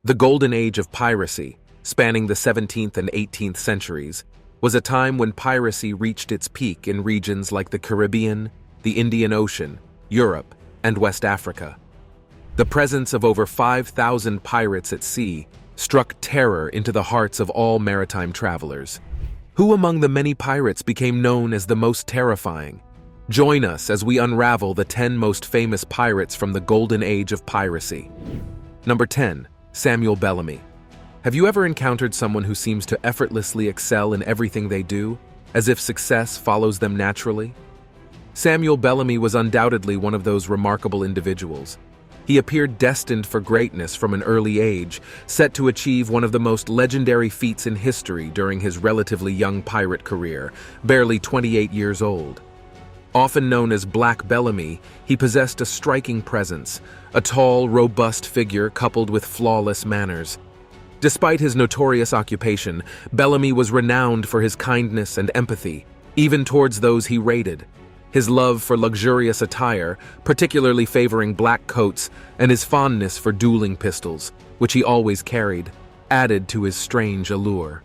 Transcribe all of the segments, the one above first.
The Golden Age of Piracy, spanning the 17th and 18th centuries, was a time when piracy reached its peak in regions like the Caribbean, the Indian Ocean, Europe, and West Africa. The presence of over 5,000 pirates at sea struck terror into the hearts of all maritime travelers. Who among the many pirates became known as the most terrifying? Join us as we unravel the 10 most famous pirates from the Golden Age of Piracy. Number 10. Samuel Bellamy. Have you ever encountered someone who seems to effortlessly excel in everything they do, as if success follows them naturally? Samuel Bellamy was undoubtedly one of those remarkable individuals. He appeared destined for greatness from an early age, set to achieve one of the most legendary feats in history during his relatively young pirate career, barely 28 years old. Often known as Black Bellamy, he possessed a striking presence, a tall, robust figure coupled with flawless manners. Despite his notorious occupation, Bellamy was renowned for his kindness and empathy, even towards those he raided. His love for luxurious attire, particularly favoring black coats, and his fondness for dueling pistols, which he always carried, added to his strange allure.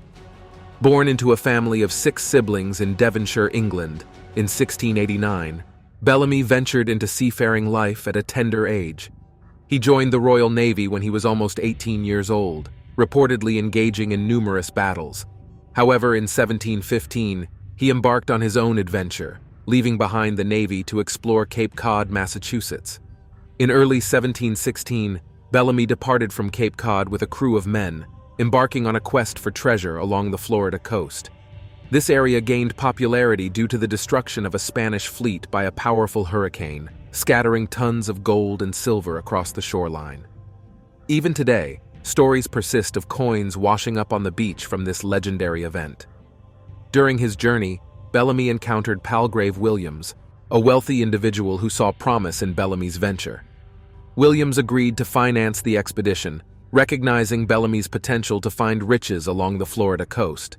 Born into a family of 6 siblings in Devonshire, England, in 1689, Bellamy ventured into seafaring life at a tender age. He joined the Royal Navy when he was almost 18 years old, reportedly engaging in numerous battles. However, in 1715, he embarked on his own adventure, leaving behind the Navy to explore Cape Cod, Massachusetts. In early 1716, Bellamy departed from Cape Cod with a crew of men, embarking on a quest for treasure along the Florida coast. This area gained popularity due to the destruction of a Spanish fleet by a powerful hurricane, scattering tons of gold and silver across the shoreline. Even today, stories persist of coins washing up on the beach from this legendary event. During his journey, Bellamy encountered Palgrave Williams, a wealthy individual who saw promise in Bellamy's venture. Williams agreed to finance the expedition, recognizing Bellamy's potential to find riches along the Florida coast.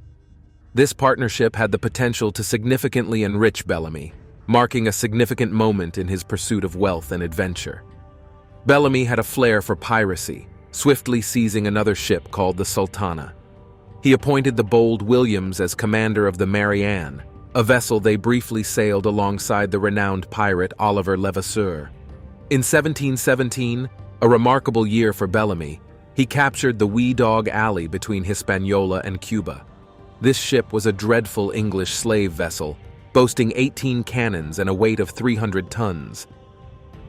This partnership had the potential to significantly enrich Bellamy, marking a significant moment in his pursuit of wealth and adventure. Bellamy had a flair for piracy, swiftly seizing another ship called the Sultana. He appointed the bold Williams as commander of the Mary Ann, a vessel they briefly sailed alongside the renowned pirate Oliver Levasseur. In 1717, a remarkable year for Bellamy, he captured the Wee Dog Alley between Hispaniola and Cuba. This ship was a dreadful English slave vessel, boasting 18 cannons and a weight of 300 tons.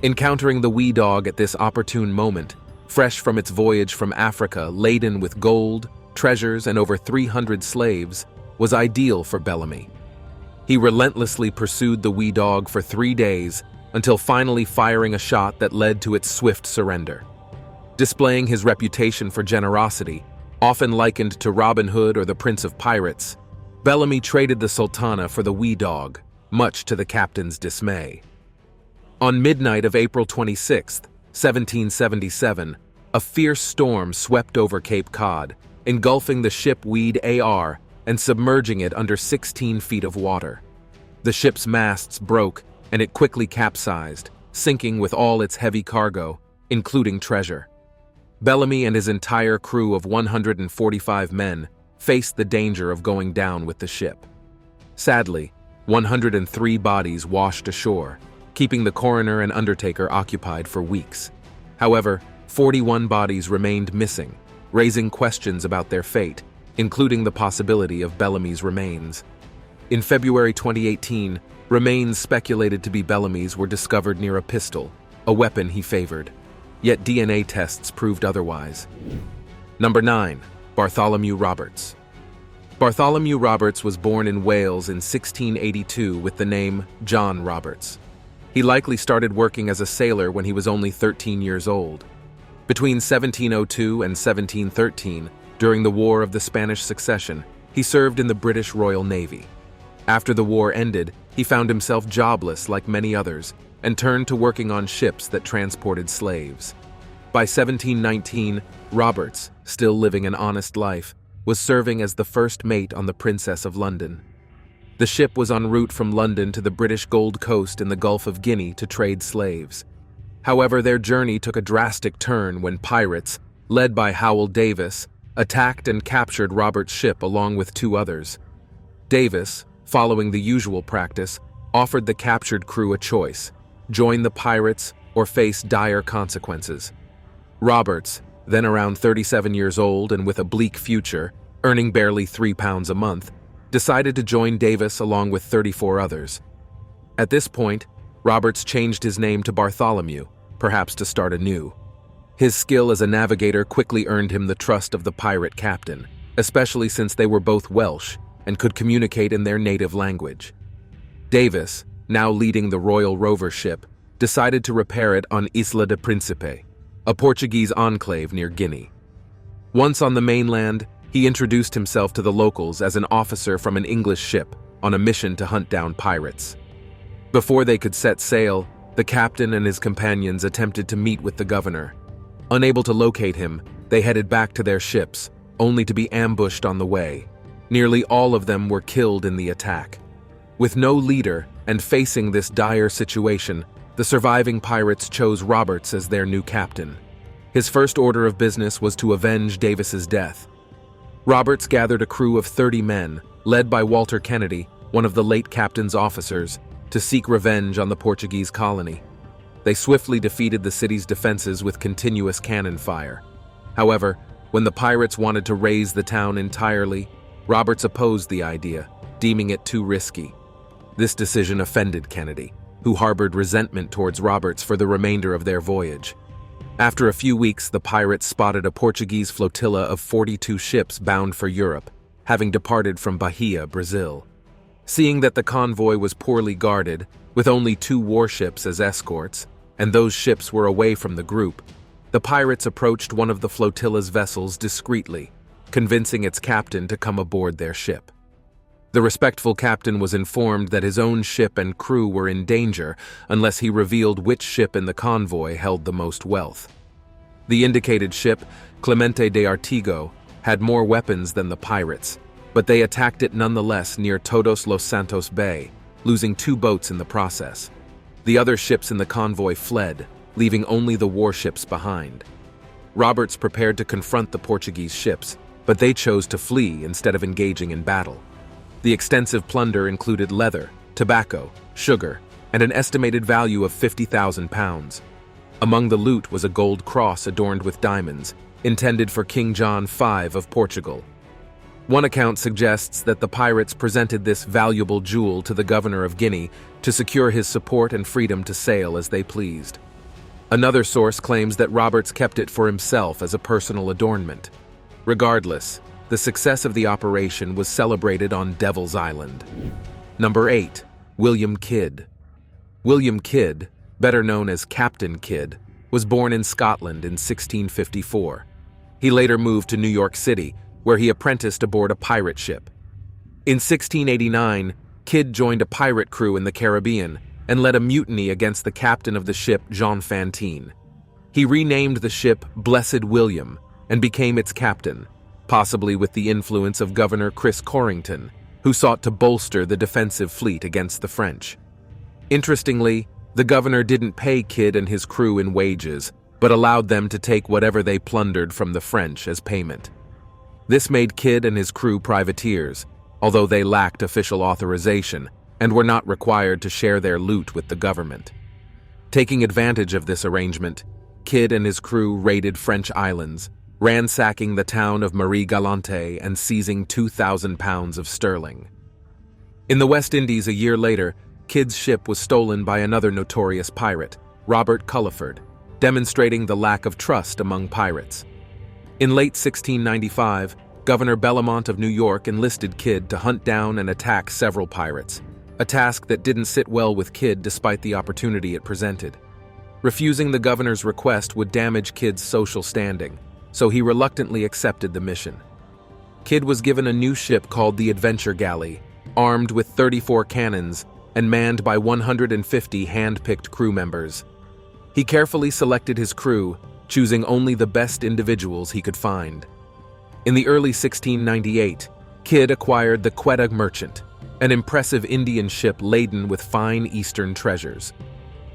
Encountering the Wee Dog at this opportune moment, fresh from its voyage from Africa laden with gold, treasures, and over 300 slaves, was ideal for Bellamy. He relentlessly pursued the Wee Dog for 3 days until finally firing a shot that led to its swift surrender. Displaying his reputation for generosity, often likened to Robin Hood or the Prince of Pirates, Bellamy traded the Sultana for the Wee Dog, much to the captain's dismay. On midnight of April 26, 1777, a fierce storm swept over Cape Cod, engulfing the ship Weed AR and submerging it under 16 feet of water. The ship's masts broke, and it quickly capsized, sinking with all its heavy cargo, including treasure. Bellamy and his entire crew of 145 men faced the danger of going down with the ship. Sadly, 103 bodies washed ashore, keeping the coroner and undertaker occupied for weeks. However, 41 bodies remained missing, raising questions about their fate, including the possibility of Bellamy's remains. In February 2018, remains speculated to be Bellamy's were discovered near a pistol, a weapon he favored. Yet DNA tests proved otherwise. Number 9. Bartholomew Roberts. Bartholomew Roberts was born in Wales in 1682 with the name John Roberts. He likely started working as a sailor when he was only 13 years old. Between 1702 and 1713, during the War of the Spanish Succession, he served in the British Royal Navy. After the war ended, he found himself jobless like many others, and turned to working on ships that transported slaves. By 1719, Roberts, still living an honest life, was serving as the first mate on the Princess of London. The ship was en route from London to the British Gold Coast in the Gulf of Guinea to trade slaves. However, their journey took a drastic turn when pirates, led by Howell Davis, attacked and captured Roberts' ship along with two others. Davis, following the usual practice, offered the captured crew a choice: join the pirates or face dire consequences. Roberts, then around 37 years old and with a bleak future, earning barely £3 a month, decided to join Davis along with 34 others. At this point, Roberts changed his name to Bartholomew, perhaps to start anew. His skill as a navigator quickly earned him the trust of the pirate captain, especially since they were both Welsh and could communicate in their native language. Davis, now leading the Royal Rover ship, decided to repair it on Isla de Príncipe, a Portuguese enclave near Guinea. Once on the mainland, he introduced himself to the locals as an officer from an English ship on a mission to hunt down pirates. Before they could set sail, the captain and his companions attempted to meet with the governor. Unable to locate him, they headed back to their ships, only to be ambushed on the way. Nearly all of them were killed in the attack. With no leader and facing this dire situation, the surviving pirates chose Roberts as their new captain. His first order of business was to avenge Davis's death. Roberts gathered a crew of 30 men, led by Walter Kennedy, one of the late captain's officers, to seek revenge on the Portuguese colony. They swiftly defeated the city's defenses with continuous cannon fire. However, when the pirates wanted to raze the town entirely, Roberts opposed the idea, deeming it too risky. This decision offended Kennedy, who harbored resentment towards Roberts for the remainder of their voyage. After a few weeks, the pirates spotted a Portuguese flotilla of 42 ships bound for Europe, having departed from Bahia, Brazil. Seeing that the convoy was poorly guarded, with only 2 warships as escorts, and those ships were away from the group, the pirates approached one of the flotilla's vessels discreetly, convincing its captain to come aboard their ship. The respectful captain was informed that his own ship and crew were in danger unless he revealed which ship in the convoy held the most wealth. The indicated ship, Clemente de Artigo, had more weapons than the pirates, but they attacked it nonetheless near Todos los Santos Bay, losing 2 boats in the process. The other ships in the convoy fled, leaving only the warships behind. Roberts prepared to confront the Portuguese ships, but they chose to flee instead of engaging in battle. The extensive plunder included leather, tobacco, sugar, and an estimated value of £50,000. Among the loot was a gold cross adorned with diamonds, intended for King John V of Portugal. One account suggests that the pirates presented this valuable jewel to the governor of Guinea to secure his support and freedom to sail as they pleased. Another source claims that Roberts kept it for himself as a personal adornment. Regardless, the success of the operation was celebrated on Devil's Island. Number 8. William Kidd. William Kidd, better known as Captain Kidd, was born in Scotland in 1654. He later moved to New York City, where he apprenticed aboard a pirate ship. In 1689, Kidd joined a pirate crew in the Caribbean and led a mutiny against the captain of the ship, Jean Fantine. He renamed the ship Blessed William and became its captain, possibly with the influence of Governor Chris Corrington, who sought to bolster the defensive fleet against the French. Interestingly, the governor didn't pay Kidd and his crew in wages, but allowed them to take whatever they plundered from the French as payment. This made Kidd and his crew privateers, although they lacked official authorization and were not required to share their loot with the government. Taking advantage of this arrangement, Kidd and his crew raided French islands, ransacking the town of Marie Galante and seizing 2,000 pounds of sterling. In the West Indies a year later, Kidd's ship was stolen by another notorious pirate, Robert Culliford, demonstrating the lack of trust among pirates. In late 1695, Governor Bellamont of New York enlisted Kidd to hunt down and attack several pirates, a task that didn't sit well with Kidd despite the opportunity it presented. Refusing the governor's request would damage Kidd's social standing, so he reluctantly accepted the mission. Kidd was given a new ship called the Adventure Galley, armed with 34 cannons and manned by 150 hand-picked crew members. He carefully selected his crew, choosing only the best individuals he could find. In the early 1698, Kidd acquired the Quetta Merchant, an impressive Indian ship laden with fine Eastern treasures.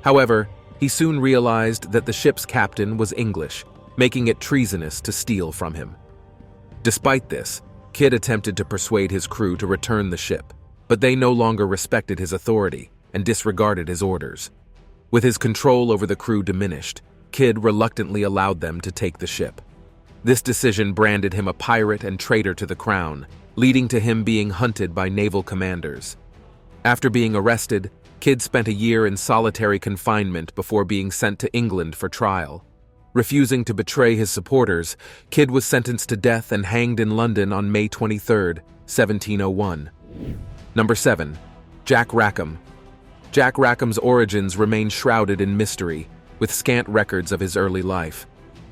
However, he soon realized that the ship's captain was English, making it treasonous to steal from him. Despite this, Kidd attempted to persuade his crew to return the ship, but they no longer respected his authority and disregarded his orders. With his control over the crew diminished, Kidd reluctantly allowed them to take the ship. This decision branded him a pirate and traitor to the crown, leading to him being hunted by naval commanders. After being arrested, Kidd spent a year in solitary confinement before being sent to England for trial. Refusing to betray his supporters, Kidd was sentenced to death and hanged in London on May 23, 1701. Number 7. Jack Rackham. Jack Rackham's origins remain shrouded in mystery, with scant records of his early life.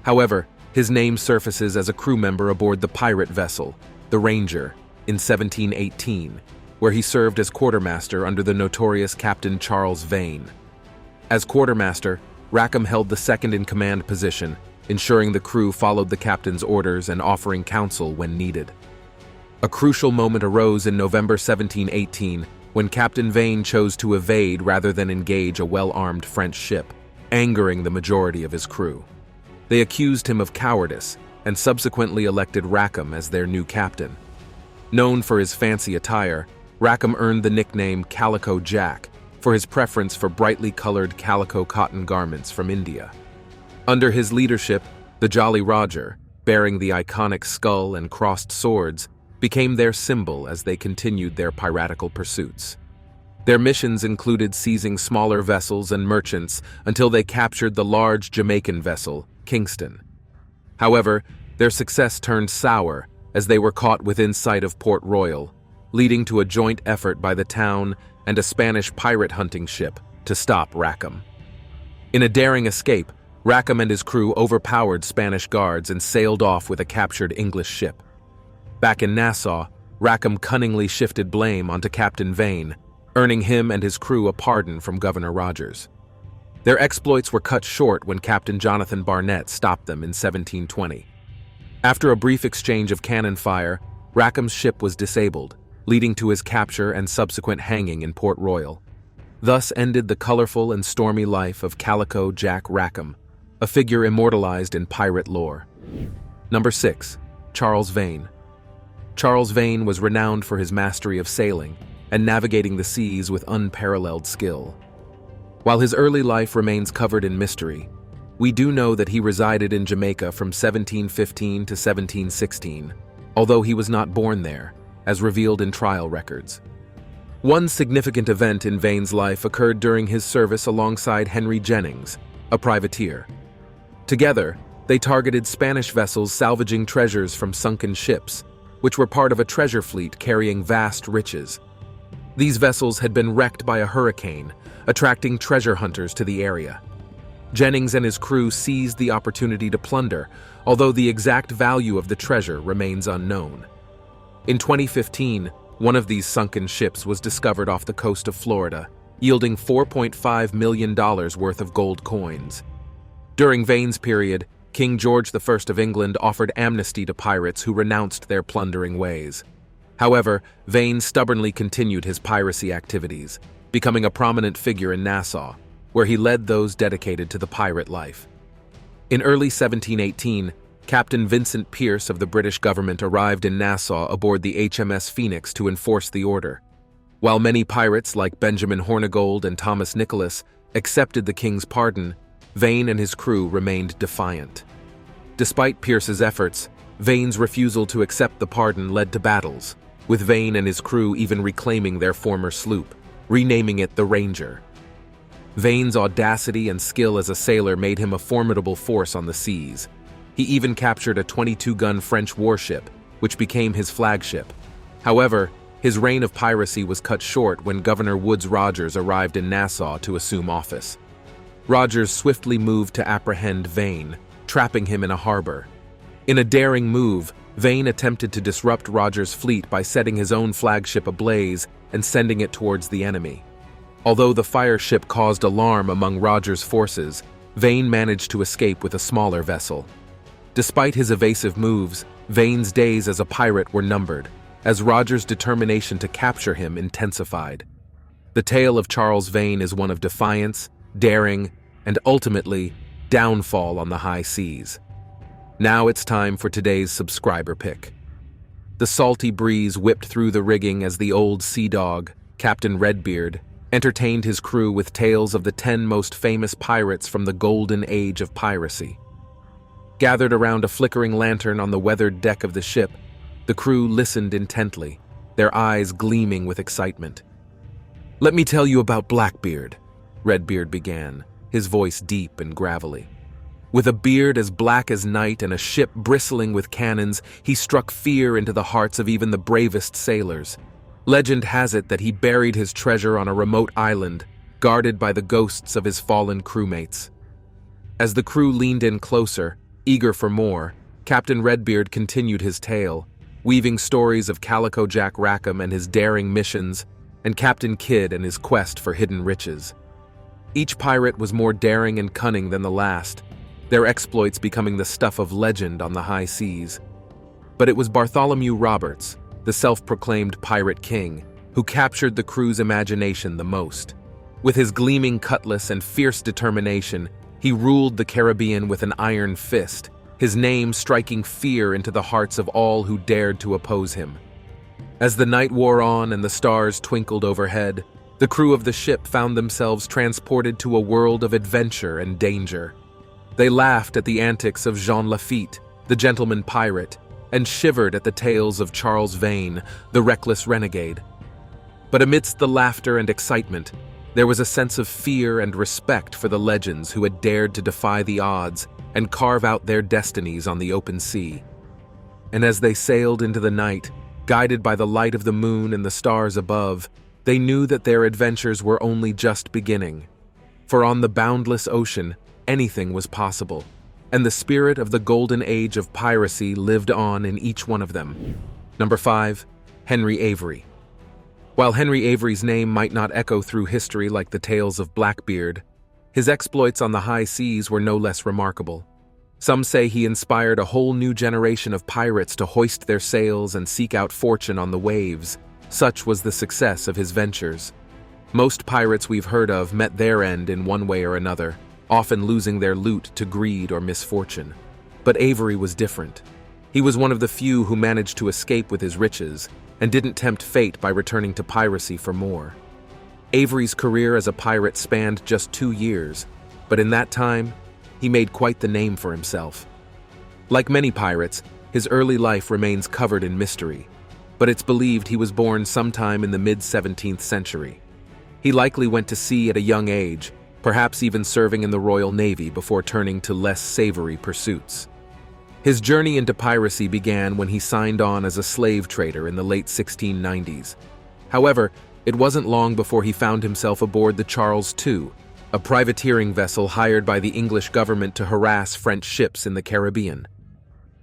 However, his name surfaces as a crew member aboard the pirate vessel, the Ranger, in 1718, where he served as quartermaster under the notorious Captain Charles Vane. As quartermaster, Rackham held the second-in-command position, ensuring the crew followed the captain's orders and offering counsel when needed. A crucial moment arose in November 1718 when Captain Vane chose to evade rather than engage a well-armed French ship, angering the majority of his crew. They accused him of cowardice and subsequently elected Rackham as their new captain. Known for his fancy attire, Rackham earned the nickname Calico Jack for his preference for brightly colored calico cotton garments from India. Under his leadership, the Jolly Roger, bearing the iconic skull and crossed swords, became their symbol as they continued their piratical pursuits. Their missions included seizing smaller vessels and merchants until they captured the large Jamaican vessel, Kingston. However, their success turned sour as they were caught within sight of Port Royal, leading to a joint effort by the town and a Spanish pirate hunting ship to stop Rackham. In a daring escape, Rackham and his crew overpowered Spanish guards and sailed off with a captured English ship. Back in Nassau, Rackham cunningly shifted blame onto Captain Vane, earning him and his crew a pardon from Governor Rogers. Their exploits were cut short when Captain Jonathan Barnett stopped them in 1720. After a brief exchange of cannon fire, Rackham's ship was disabled, leading to his capture and subsequent hanging in Port Royal. Thus ended the colorful and stormy life of Calico Jack Rackham, a figure immortalized in pirate lore. Number 6. Charles Vane. Charles Vane was renowned for his mastery of sailing and navigating the seas with unparalleled skill. While his early life remains covered in mystery, we do know that he resided in Jamaica from 1715 to 1716, although he was not born there, as revealed in trial records. One significant event in Vane's life occurred during his service alongside Henry Jennings, a privateer. Together, they targeted Spanish vessels salvaging treasures from sunken ships, which were part of a treasure fleet carrying vast riches. These vessels had been wrecked by a hurricane, attracting treasure hunters to the area. Jennings and his crew seized the opportunity to plunder, although the exact value of the treasure remains unknown. In 2015, one of these sunken ships was discovered off the coast of Florida, yielding $4.5 million worth of gold coins. During Vane's period, King George I of England offered amnesty to pirates who renounced their plundering ways. However, Vane stubbornly continued his piracy activities, becoming a prominent figure in Nassau, where he led those dedicated to the pirate life. In early 1718, Captain Vincent Pearce of the British government arrived in Nassau aboard the HMS Phoenix to enforce the order. While many pirates like Benjamin Hornigold and Thomas Nicholas accepted the king's pardon, Vane and his crew remained defiant. Despite Pearce's efforts, Vane's refusal to accept the pardon led to battles, with Vane and his crew even reclaiming their former sloop, renaming it the Ranger. Vane's audacity and skill as a sailor made him a formidable force on the seas. He even captured a 22-gun French warship, which became his flagship. However, his reign of piracy was cut short when Governor Woodes Rogers arrived in Nassau to assume office. Rogers swiftly moved to apprehend Vane, trapping him in a harbor. In a daring move, Vane attempted to disrupt Rogers' fleet by setting his own flagship ablaze and sending it towards the enemy. Although the fire ship caused alarm among Rogers' forces, Vane managed to escape with a smaller vessel. Despite his evasive moves, Vane's days as a pirate were numbered, as Rogers' determination to capture him intensified. The tale of Charles Vane is one of defiance, daring, and ultimately, downfall on the high seas. Now it's time for today's subscriber pick. The salty breeze whipped through the rigging as the old sea dog, Captain Redbeard, entertained his crew with tales of the 10 most famous pirates from the Golden Age of Piracy. Gathered around a flickering lantern on the weathered deck of the ship, the crew listened intently, their eyes gleaming with excitement. "Let me tell you about Blackbeard," Redbeard began, his voice deep and gravelly. With a beard as black as night and a ship bristling with cannons, he struck fear into the hearts of even the bravest sailors. Legend has it that he buried his treasure on a remote island, guarded by the ghosts of his fallen crewmates. As the crew leaned in closer, eager for more, Captain Redbeard continued his tale, weaving stories of Calico Jack Rackham and his daring missions, and Captain Kidd and his quest for hidden riches. Each pirate was more daring and cunning than the last, their exploits becoming the stuff of legend on the high seas. But it was Bartholomew Roberts, the self-proclaimed pirate king, who captured the crew's imagination the most. With his gleaming cutlass and fierce determination, he ruled the Caribbean with an iron fist, his name striking fear into the hearts of all who dared to oppose him. As the night wore on and the stars twinkled overhead, the crew of the ship found themselves transported to a world of adventure and danger. They laughed at the antics of Jean Lafitte, the gentleman pirate, and shivered at the tales of Charles Vane, the reckless renegade. But amidst the laughter and excitement, there was a sense of fear and respect for the legends who had dared to defy the odds and carve out their destinies on the open sea. And as they sailed into the night, guided by the light of the moon and the stars above, they knew that their adventures were only just beginning. For on the boundless ocean, anything was possible, and the spirit of the Golden Age of Piracy lived on in each one of them. Number 5. Henry Avery. While Henry Avery's name might not echo through history like the tales of Blackbeard, his exploits on the high seas were no less remarkable. Some say he inspired a whole new generation of pirates to hoist their sails and seek out fortune on the waves. Such was the success of his ventures. Most pirates we've heard of met their end in one way or another, often losing their loot to greed or misfortune. But Avery was different. He was one of the few who managed to escape with his riches and didn't tempt fate by returning to piracy for more. Avery's career as a pirate spanned just 2 years, but in that time, he made quite the name for himself. Like many pirates, his early life remains covered in mystery, but it's believed he was born sometime in the mid-17th century. He likely went to sea at a young age, perhaps even serving in the Royal Navy before turning to less savory pursuits. His journey into piracy began when he signed on as a slave trader in the late 1690s. However, it wasn't long before he found himself aboard the Charles II, a privateering vessel hired by the English government to harass French ships in the Caribbean.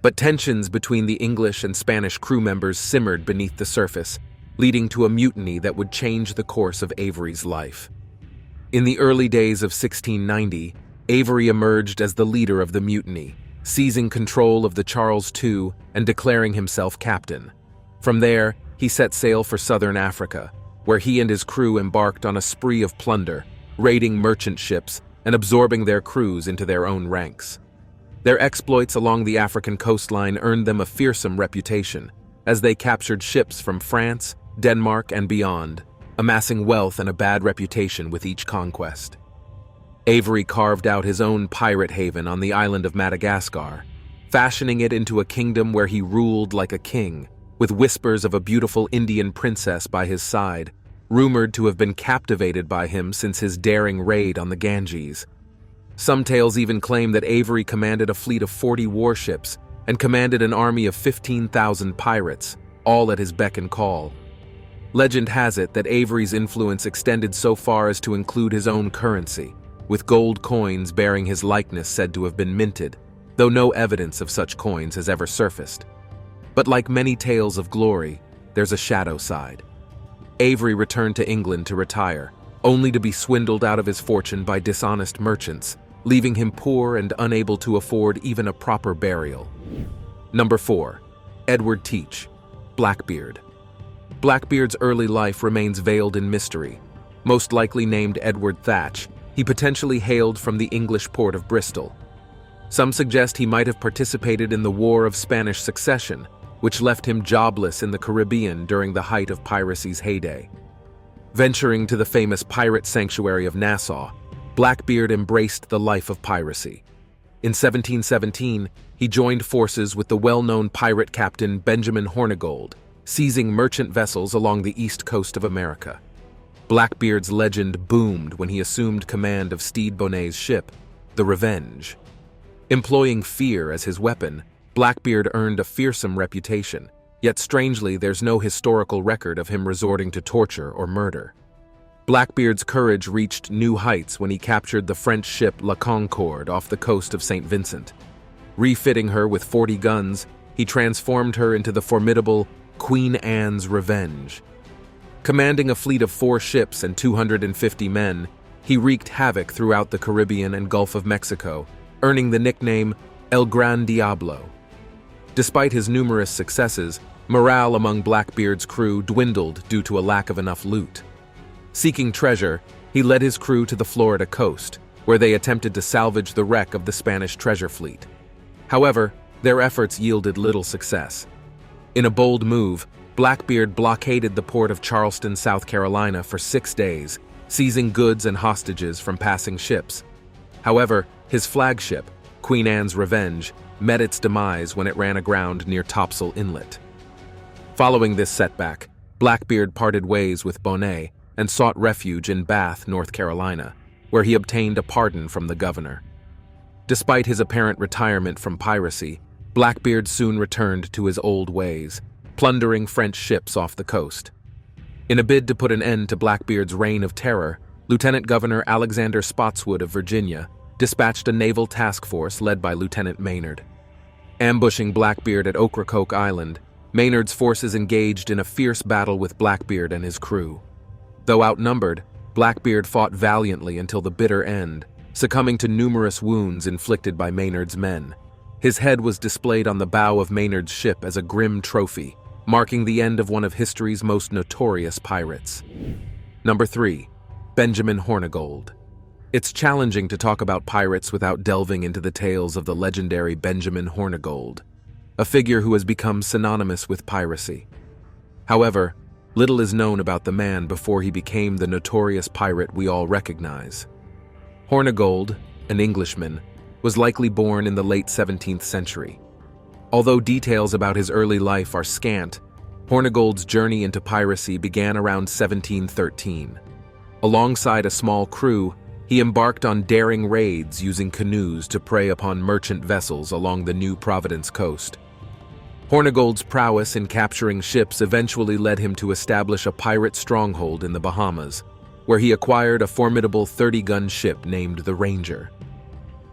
But tensions between the English and Spanish crew members simmered beneath the surface, leading to a mutiny that would change the course of Avery's life. In the early days of 1690, Avery emerged as the leader of the mutiny, seizing control of the Charles II and declaring himself captain. From there, he set sail for southern Africa, where he and his crew embarked on a spree of plunder, raiding merchant ships and absorbing their crews into their own ranks. Their exploits along the African coastline earned them a fearsome reputation, as they captured ships from France, Denmark, and beyond, amassing wealth and a bad reputation with each conquest. Avery carved out his own pirate haven on the island of Madagascar, fashioning it into a kingdom where he ruled like a king, with whispers of a beautiful Indian princess by his side, rumored to have been captivated by him since his daring raid on the Ganges. Some tales even claim that Avery commanded a fleet of 40 warships and commanded an army of 15,000 pirates, all at his beck and call. Legend has it that Avery's influence extended so far as to include his own currency, with gold coins bearing his likeness said to have been minted, though no evidence of such coins has ever surfaced. But like many tales of glory, there's a shadow side. Avery returned to England to retire, only to be swindled out of his fortune by dishonest merchants, leaving him poor and unable to afford even a proper burial. Number 4. Edward Teach, Blackbeard. Blackbeard's early life remains veiled in mystery. Most likely named Edward Thatch, he potentially hailed from the English port of Bristol. Some suggest he might have participated in the War of Spanish Succession, which left him jobless in the Caribbean during the height of piracy's heyday. Venturing to the famous pirate sanctuary of Nassau, Blackbeard embraced the life of piracy. In 1717, he joined forces with the well-known pirate captain Benjamin Hornigold, seizing merchant vessels along the east coast of America. Blackbeard's legend boomed when he assumed command of Stede Bonnet's ship, the Revenge. Employing fear as his weapon, Blackbeard earned a fearsome reputation, yet strangely there's no historical record of him resorting to torture or murder. Blackbeard's courage reached new heights when he captured the French ship La Concorde off the coast of St. Vincent. Refitting her with 40 guns, he transformed her into the formidable Queen Anne's Revenge. Commanding a fleet of 4 ships and 250 men, he wreaked havoc throughout the Caribbean and Gulf of Mexico, earning the nickname El Gran Diablo. Despite his numerous successes, morale among Blackbeard's crew dwindled due to a lack of enough loot. Seeking treasure, he led his crew to the Florida coast, where they attempted to salvage the wreck of the Spanish treasure fleet. However, their efforts yielded little success. In a bold move, Blackbeard blockaded the port of Charleston, South Carolina for 6 days, seizing goods and hostages from passing ships. However, his flagship, Queen Anne's Revenge, met its demise when it ran aground near Topsail Inlet. Following this setback, Blackbeard parted ways with Bonnet and sought refuge in Bath, North Carolina, where he obtained a pardon from the governor. Despite his apparent retirement from piracy, Blackbeard soon returned to his old ways, plundering French ships off the coast. In a bid to put an end to Blackbeard's reign of terror, Lieutenant Governor Alexander Spotswood of Virginia dispatched a naval task force led by Lieutenant Maynard. Ambushing Blackbeard at Ocracoke Island, Maynard's forces engaged in a fierce battle with Blackbeard and his crew. Though outnumbered, Blackbeard fought valiantly until the bitter end, succumbing to numerous wounds inflicted by Maynard's men. His head was displayed on the bow of Maynard's ship as a grim trophy, marking the end of one of history's most notorious pirates. Number 3. Benjamin Hornigold. It's challenging to talk about pirates without delving into the tales of the legendary Benjamin Hornigold, a figure who has become synonymous with piracy. However, little is known about the man before he became the notorious pirate we all recognize. Hornigold, an Englishman, was likely born in the late 17th century. Although details about his early life are scant, Hornigold's journey into piracy began around 1713. Alongside a small crew, he embarked on daring raids using canoes to prey upon merchant vessels along the New Providence coast. Hornigold's prowess in capturing ships eventually led him to establish a pirate stronghold in the Bahamas, where he acquired a formidable 30-gun ship named the Ranger.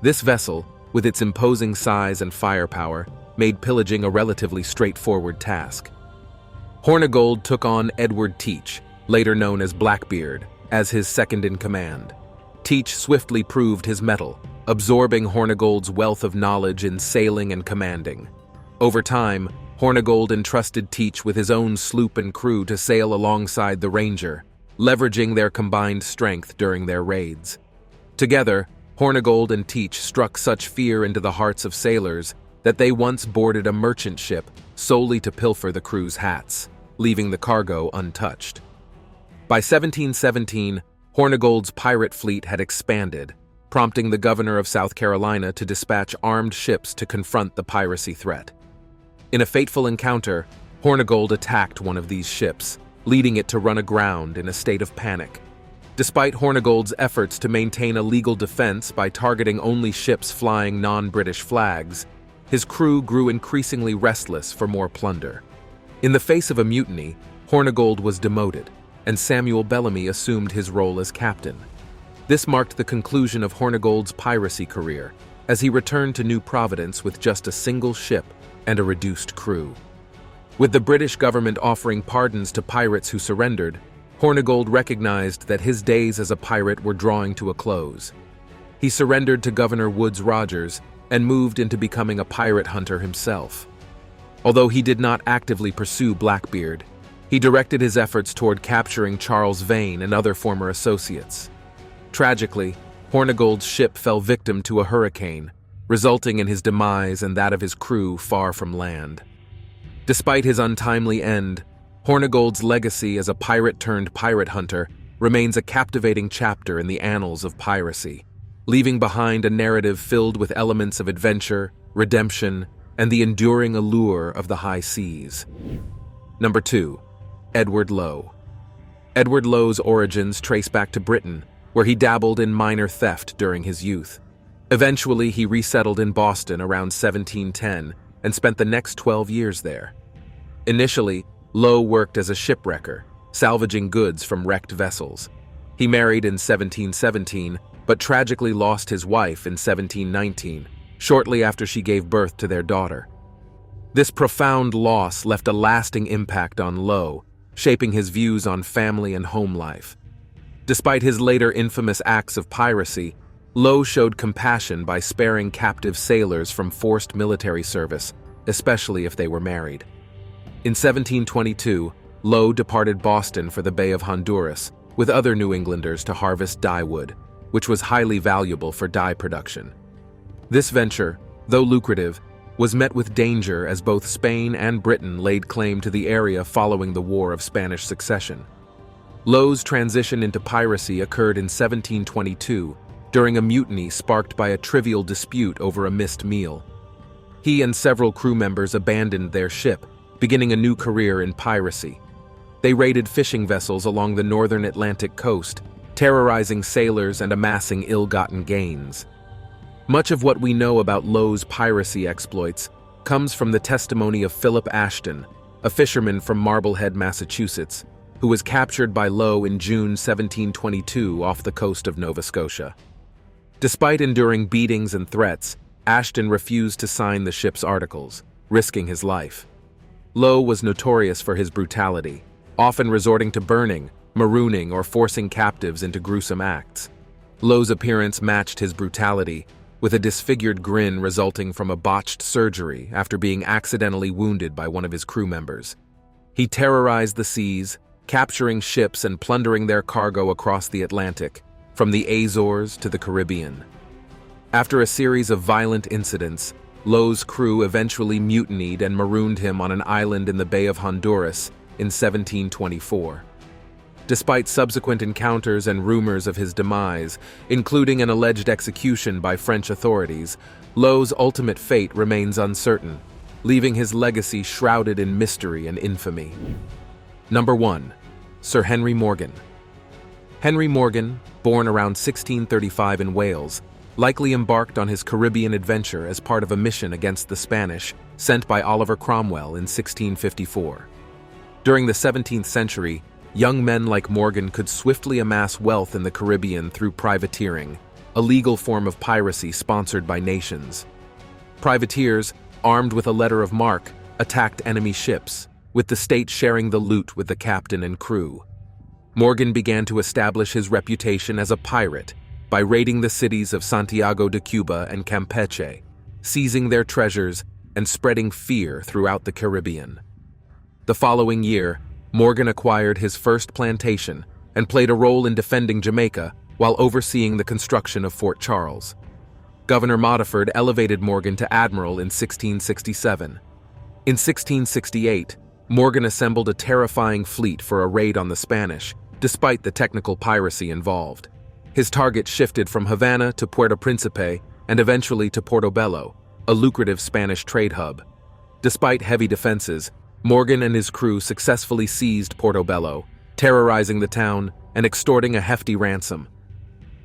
This vessel, with its imposing size and firepower, made pillaging a relatively straightforward task. Hornigold took on Edward Teach, later known as Blackbeard, as his second-in-command. Teach swiftly proved his mettle, absorbing Hornigold's wealth of knowledge in sailing and commanding. Over time, Hornigold entrusted Teach with his own sloop and crew to sail alongside the Ranger, leveraging their combined strength during their raids. Together, Hornigold and Teach struck such fear into the hearts of sailors that they once boarded a merchant ship solely to pilfer the crew's hats, leaving the cargo untouched. By 1717, Hornigold's pirate fleet had expanded, prompting the governor of South Carolina to dispatch armed ships to confront the piracy threat. In a fateful encounter, Hornigold attacked one of these ships, leading it to run aground in a state of panic. Despite Hornigold's efforts to maintain a legal defense by targeting only ships flying non-British flags, his crew grew increasingly restless for more plunder. In the face of a mutiny, Hornigold was demoted, and Samuel Bellamy assumed his role as captain. This marked the conclusion of Hornigold's piracy career, as he returned to New Providence with just a single ship and a reduced crew. With the British government offering pardons to pirates who surrendered, Hornigold recognized that his days as a pirate were drawing to a close. He surrendered to Governor Woodes Rogers and moved into becoming a pirate hunter himself. Although he did not actively pursue Blackbeard, he directed his efforts toward capturing Charles Vane and other former associates. Tragically, Hornigold's ship fell victim to a hurricane, resulting in his demise and that of his crew far from land. Despite his untimely end, Hornigold's legacy as a pirate-turned-pirate hunter remains a captivating chapter in the annals of piracy, leaving behind a narrative filled with elements of adventure, redemption, and the enduring allure of the high seas. Number 2. Edward Lowe. Edward Lowe's origins trace back to Britain, where he dabbled in minor theft during his youth. Eventually, he resettled in Boston around 1710 and spent the next 12 years there. Initially, Lowe worked as a shipwrecker, salvaging goods from wrecked vessels. He married in 1717, but tragically lost his wife in 1719, shortly after she gave birth to their daughter. This profound loss left a lasting impact on Lowe, shaping his views on family and home life. Despite his later infamous acts of piracy, Lowe showed compassion by sparing captive sailors from forced military service, especially if they were married. In 1722, Lowe departed Boston for the Bay of Honduras with other New Englanders to harvest dyewood, which was highly valuable for dye production. This venture, though lucrative, was met with danger as both Spain and Britain laid claim to the area following the War of Spanish Succession. Lowe's transition into piracy occurred in 1722 during a mutiny sparked by a trivial dispute over a missed meal. He and several crew members abandoned their ship, beginning a new career in piracy. They raided fishing vessels along the northern Atlantic coast, terrorizing sailors and amassing ill-gotten gains. Much of what we know about Lowe's piracy exploits comes from the testimony of Philip Ashton, a fisherman from Marblehead, Massachusetts, who was captured by Lowe in June 1722 off the coast of Nova Scotia. Despite enduring beatings and threats, Ashton refused to sign the ship's articles, risking his life. Lowe was notorious for his brutality, often resorting to burning, marooning, or forcing captives into gruesome acts. Lowe's appearance matched his brutality, with a disfigured grin resulting from a botched surgery after being accidentally wounded by one of his crew members. He terrorized the seas, capturing ships and plundering their cargo across the Atlantic, from the Azores to the Caribbean. After a series of violent incidents, Lowe's crew eventually mutinied and marooned him on an island in the Bay of Honduras in 1724. Despite subsequent encounters and rumors of his demise, including an alleged execution by French authorities, Lowe's ultimate fate remains uncertain, leaving his legacy shrouded in mystery and infamy. Number 1. Sir Henry Morgan. Henry Morgan, born around 1635 in Wales, likely embarked on his Caribbean adventure as part of a mission against the Spanish sent by Oliver Cromwell in 1654. During the 17th century, young men like Morgan could swiftly amass wealth in the Caribbean through privateering, a legal form of piracy sponsored by nations. Privateers, armed with a letter of marque, attacked enemy ships, with the state sharing the loot with the captain and crew. Morgan began to establish his reputation as a pirate by raiding the cities of Santiago de Cuba and Campeche, seizing their treasures and spreading fear throughout the Caribbean. The following year, Morgan acquired his first plantation and played a role in defending Jamaica while overseeing the construction of Fort Charles. Governor Modiford elevated Morgan to admiral in 1667. In 1668, Morgan assembled a terrifying fleet for a raid on the Spanish, despite the technical piracy involved. His target shifted from Havana to Puerto Príncipe and eventually to Portobello, a lucrative Spanish trade hub. Despite heavy defenses, Morgan and his crew successfully seized Portobello, terrorizing the town and extorting a hefty ransom.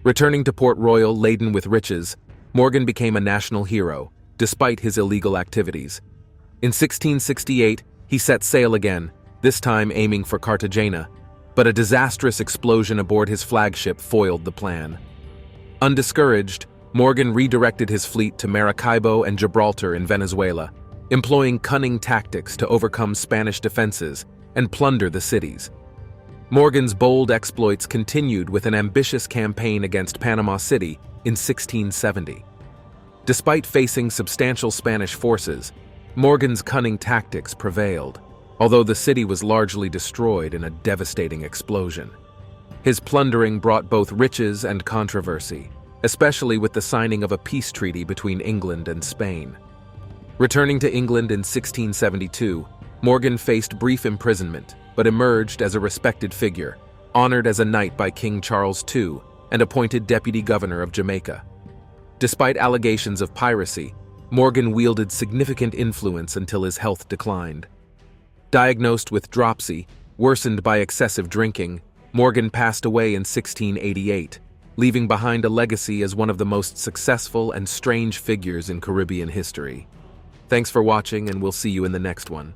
Returning to Port Royal laden with riches, Morgan became a national hero, despite his illegal activities. In 1668, he set sail again, this time aiming for Cartagena, but a disastrous explosion aboard his flagship foiled the plan. Undiscouraged, Morgan redirected his fleet to Maracaibo and Gibraltar in Venezuela, employing cunning tactics to overcome Spanish defenses and plunder the cities. Morgan's bold exploits continued with an ambitious campaign against Panama City in 1670. Despite facing substantial Spanish forces, Morgan's cunning tactics prevailed, although the city was largely destroyed in a devastating explosion. His plundering brought both riches and controversy, especially with the signing of a peace treaty between England and Spain. Returning to England in 1672, Morgan faced brief imprisonment, but emerged as a respected figure, honored as a knight by King Charles II and appointed deputy governor of Jamaica. Despite allegations of piracy, Morgan wielded significant influence until his health declined. Diagnosed with dropsy, worsened by excessive drinking, Morgan passed away in 1688, leaving behind a legacy as one of the most successful and strange figures in Caribbean history. Thanks for watching, and we'll see you in the next one.